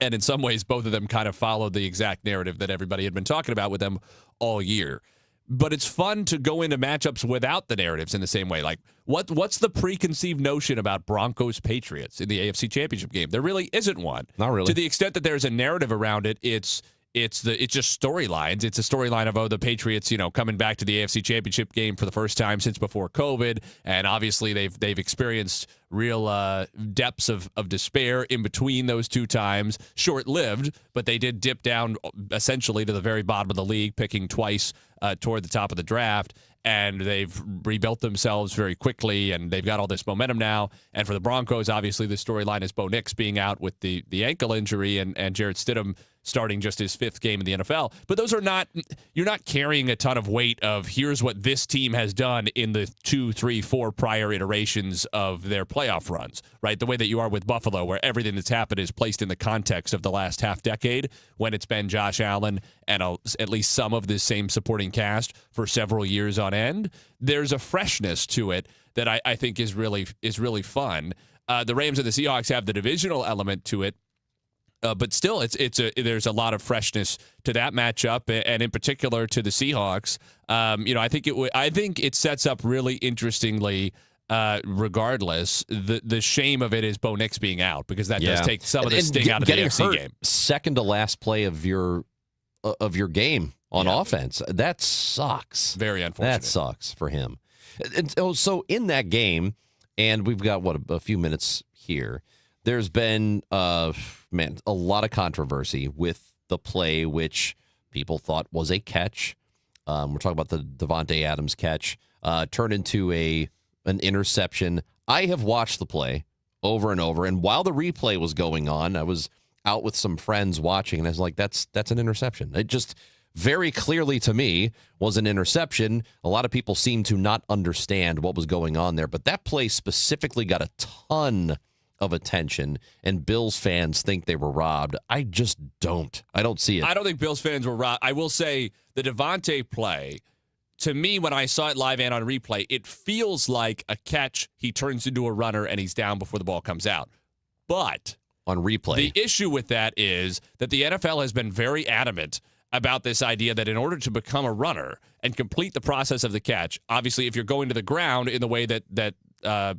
And in some ways, both of them kind of followed the exact narrative that everybody had been talking about with them all year. But it's fun to go into matchups without the narratives in the same way. Like, what's the preconceived notion about Broncos-Patriots in the AFC Championship game? There really isn't one. Not really. To the extent that there's a narrative around it, it's just storylines. It's a storyline of the Patriots, coming back to the AFC Championship game for the first time since before COVID, and obviously they've experienced real depths of despair in between those two times. Short-lived, but they did dip down essentially to the very bottom of the league, picking twice toward the top of the draft. And they've rebuilt themselves very quickly, and they've got all this momentum now. And for the Broncos, obviously, the storyline is Bo Nix being out with the ankle injury and Jarrett Stidham starting just his fifth game in the NFL. But those are not – you're not carrying a ton of weight of here's what this team has done in the 2, 3, 4 prior iterations of their playoff runs, right? The way that you are with Buffalo, where everything that's happened is placed in the context of the last half decade when it's been Josh Allen and at least some of this same supporting cast for several years on end. There's a freshness to it that I think is really fun. The Rams and the Seahawks have the divisional element to it. But still, there's a lot of freshness to that matchup, and in particular to the Seahawks. I think it sets up really interestingly. Regardless, the shame of it is Bo Nix being out, because that does take some of the sting out of the AFC game. Second to last play of your game on offense. That sucks. Very unfortunate. That sucks for him. And so in that game, and we've got a few minutes here. There's been a lot of controversy with the play, which people thought was a catch. We're talking about the Davante Adams catch, turned into an interception. I have watched the play over and over, and while the replay was going on, I was out with some friends watching, and I was like, that's an interception. It just very clearly to me was an interception. A lot of people seem to not understand what was going on there, but that play specifically got a ton of attention, and Bills fans think they were robbed. I just don't. I don't see it. I don't think Bills fans were robbed. I will say the Davante play, to me, when I saw it live and on replay, it feels like a catch. He turns into a runner, and he's down before the ball comes out. But on replay, the issue with that is that the NFL has been very adamant about this idea that in order to become a runner and complete the process of the catch, obviously if you're going to the ground in the way that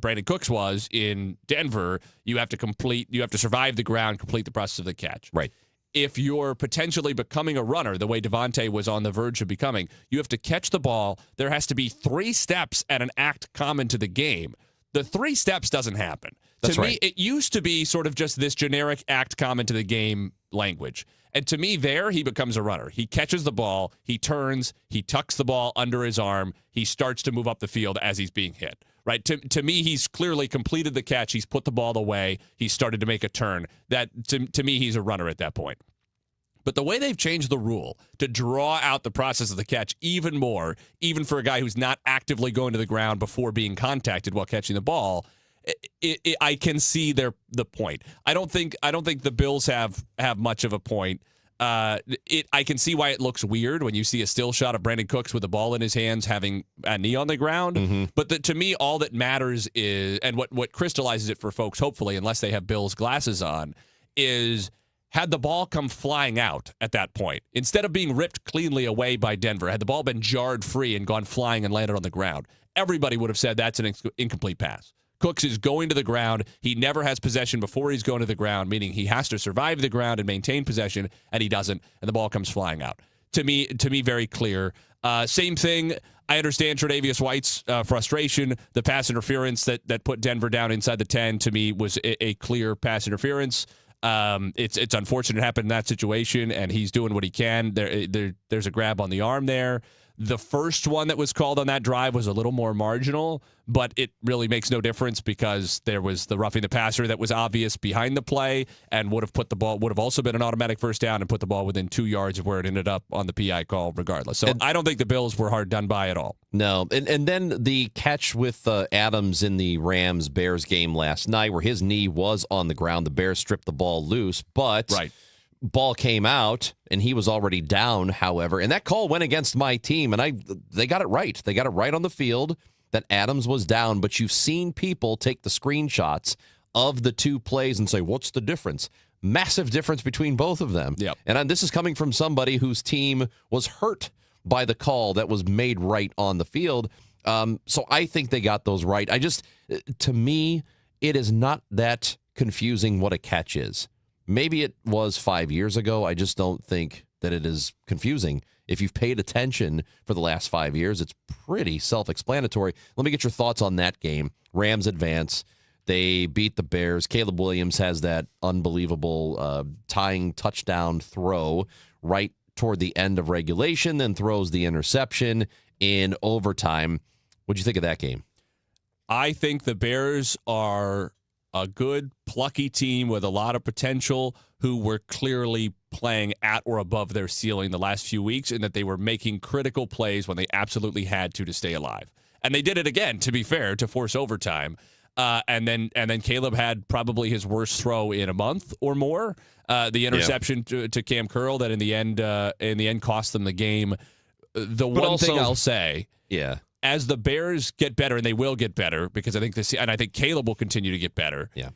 Brandon Cooks was in Denver, you have to survive the ground, complete the process of the catch. Right. If you're potentially becoming a runner, the way Davante was on the verge of becoming, you have to catch the ball. There has to be 3 steps at an act common to the game. The 3 steps doesn't happen. That's to right. me, it used to be sort of just this generic act common to the game language. And to me, there he becomes a runner. He catches the ball, he turns, he tucks the ball under his arm, he starts to move up the field as he's being hit. Right? To me, he's clearly completed the catch. He's put the ball away. He's started to make a turn. That to me, he's a runner at that point. But the way they've changed the rule to draw out the process of the catch even more, even for a guy who's not actively going to the ground before being contacted while catching the ball, I can see the point. I don't think the Bills have much of a point. I can see why it looks weird when you see a still shot of Brandon Cooks with the ball in his hands, having a knee on the ground. Mm-hmm. But to me, all that matters is, and what crystallizes it for folks, hopefully, unless they have Bill's glasses on, is had the ball come flying out at that point, instead of being ripped cleanly away by Denver, had the ball been jarred free and gone flying and landed on the ground, everybody would have said that's an incomplete pass. Cooks is going to the ground. He never has possession before he's going to the ground, meaning he has to survive the ground and maintain possession, and he doesn't, and the ball comes flying out. To me, very clear. Same thing. I understand Tre'Davious White's frustration. The pass interference that put Denver down inside the 10, to me, was a clear pass interference. It's unfortunate it happened in that situation, and he's doing what he can. There's a grab on the arm there. The first one that was called on that drive was a little more marginal, but it really makes no difference because there was the roughing the passer that was obvious behind the play and would have also been an automatic first down and put the ball within 2 yards of where it ended up on the PI call regardless. So I don't think the Bills were hard done by at all. No, and then the catch with Adams in the Rams-Bears game last night where his knee was on the ground. The Bears stripped the ball loose, but ball came out and he was already down, however, and that call went against my team, and they got it right. They got it right on the field that Adams was down, but you've seen people take the screenshots of the two plays and say, what's the difference? Massive difference between both of them. Yep. And this is coming from somebody whose team was hurt by the call that was made right on the field. So I think they got those right. To me, it is not that confusing what a catch is. Maybe it was 5 years ago. I just don't think that it is confusing. If you've paid attention for the last 5 years, it's pretty self-explanatory. Let me get your thoughts on that game. Rams advance. They beat the Bears. Caleb Williams has that unbelievable tying touchdown throw right toward the end of regulation, then throws the interception in overtime. What'd you think of that game? I think the Bears are a good, plucky team with a lot of potential who were clearly playing at or above their ceiling the last few weeks, and that they were making critical plays when they absolutely had to stay alive. And they did it again, to be fair, to force overtime. And then Caleb had probably his worst throw in a month or more. The interception to Cam Curl that in the end cost them the game. One thing I'll say, as the Bears get better, and they will get better, because I think Caleb will continue to get better. Yeah.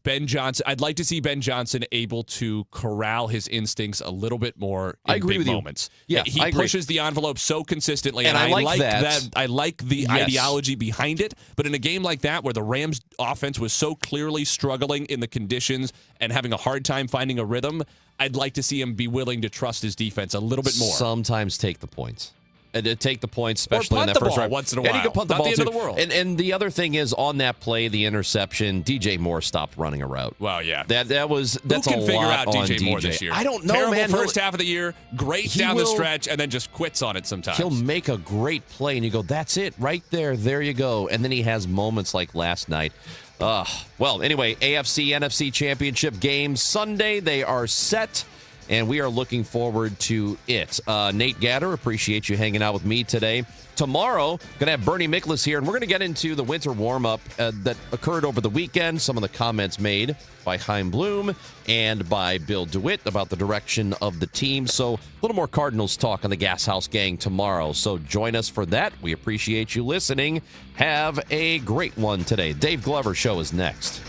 Ben Johnson, I'd like to see Ben Johnson able to corral his instincts a little bit more in big moments. Yeah, he pushes the envelope so consistently, and I like that. I like the ideology behind it. But in a game like that, where the Rams' offense was so clearly struggling in the conditions and having a hard time finding a rhythm, I'd like to see him be willing to trust his defense a little bit more. Sometimes take the points. And take the points, especially or in punt that the first ball drive. once in a while. And you can punt the Not ball the end of the world. And the other thing is, on that play, the interception, DJ Moore stopped running a route. Well, yeah. That's Who can figure out DJ Moore this year? I don't know, Terrible man. First half of the year, great down the stretch, and then just quits on it sometimes. He'll make a great play, and you go, that's it, right there. There you go. And then he has moments like last night. Well, anyway, AFC, NFC championship games Sunday. They are set, and we are looking forward to it. Nate Gatter, appreciate you hanging out with me today. Tomorrow, going to have Bernie Miklasz here, and we're going to get into the winter warm-up that occurred over the weekend, some of the comments made by Chaim Bloom and by Bill DeWitt about the direction of the team. So a little more Cardinals talk on the Gashouse Gang tomorrow. So join us for that. We appreciate you listening. Have a great one today. Dave Glover Show is next.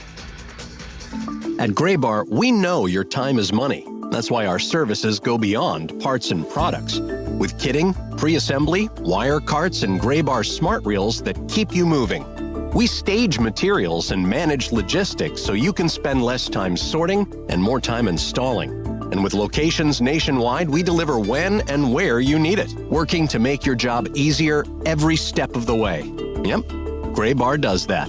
At Gray Bar, we know your time is money. That's why our services go beyond parts and products. With kitting, pre-assembly, wire carts, and Gray Bar smart reels that keep you moving. We stage materials and manage logistics so you can spend less time sorting and more time installing. And with locations nationwide, we deliver when and where you need it, working to make your job easier every step of the way. Yep, Gray Bar does that.